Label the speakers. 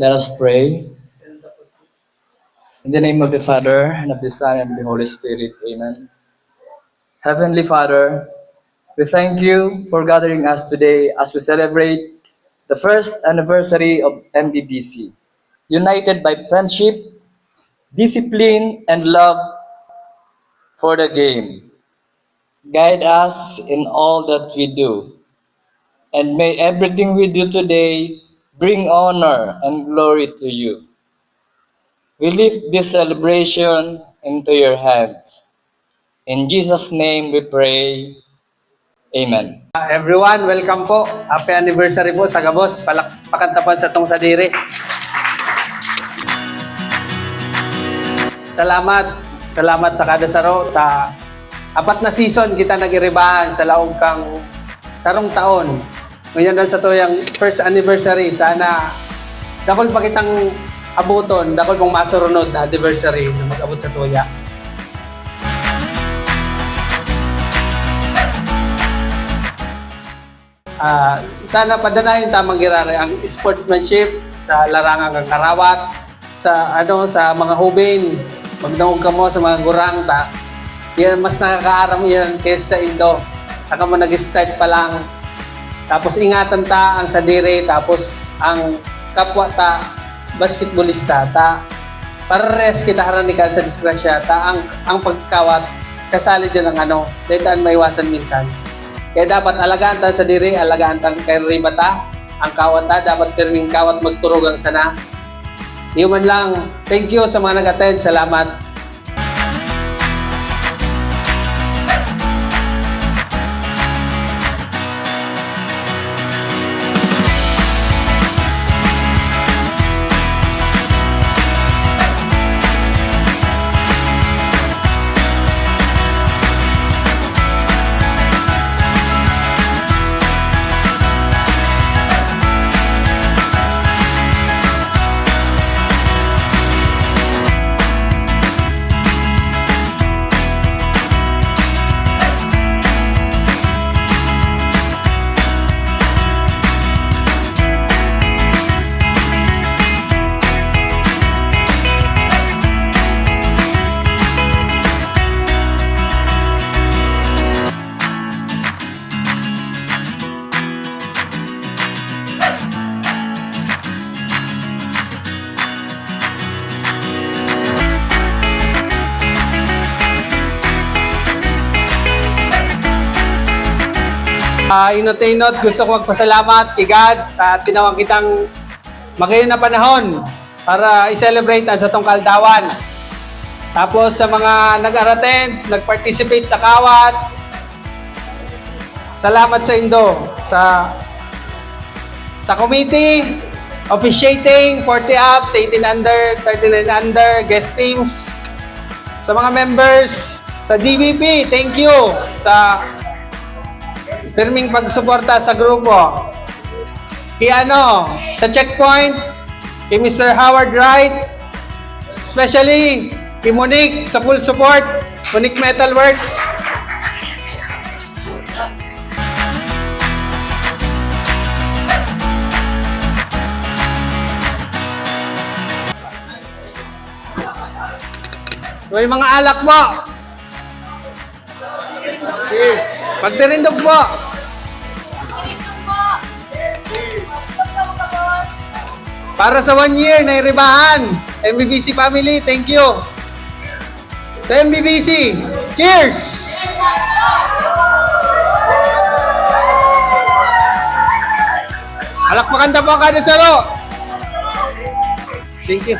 Speaker 1: Let us pray. In the name of the Father, and of the Son, and of the Holy Spirit. Amen. Heavenly Father, we thank you for gathering us today as we celebrate the first anniversary of MBBC, united by friendship, discipline, and love for the game. Guide us in all that we do, and may everything we do today bring honor and glory to you. We lift this celebration into your hands. In Jesus' name we pray. Amen.
Speaker 2: Everyone, welcome po. Happy anniversary po sa Gabos. Palakpakan tapan sa tong sadiri. Salamat sa kada saro. Apat na season kita nag-iribahan sa laog kang sarong taon. Ngayon dan sa to yung first anniversary. Sana dakol pa kitang abuton, dakol pong masurunod na anniversary na mag-abot sa tuya. Sana padanayin tamang girare ang sportsmanship sa larangan kang karawat sa mga hubin, magdangog ka mo sa mga gurang yan mas nakakaaram yan kaysa sa Indo. Saka mo nag-start pa lang, tapos ingatan ta ang sadiri, tapos ang kapwa ta basketballista pares kita haranikan sa disgrasya ang pagkawat kasali dyan ang daytaan maiwasan minsan. Kaya dapat alagaan tan sa diri, alagaan tan kay ribata, ang kawat dapat pirming kawat magturog ang sana. Iyon lang. Thank you sa mga nag-attend. Salamat. Inot, gusto ko magpasalamat kay God at tinawag kitang magayon na panahon para i-celebrate ang sa tong kaldawan. Tapos sa mga nag-attend, nag-participate sa kawat, salamat sa Indo, sa committee, officiating, 40 ups, 18 under, 39 under, guest teams, sa mga members, sa DVP, thank you sa pirming pagsuporta sa grupo. Sa checkpoint, kay Mr. Howard Wright, especially kay Monique sa full support, Monique Metalworks. May mga alak mo. Cheers. Pagtirindog po. Para sa 1 year na iribahan. MBBC family, thank you. Sa MBBC, cheers! Alakpakan po kada saro. Thank you.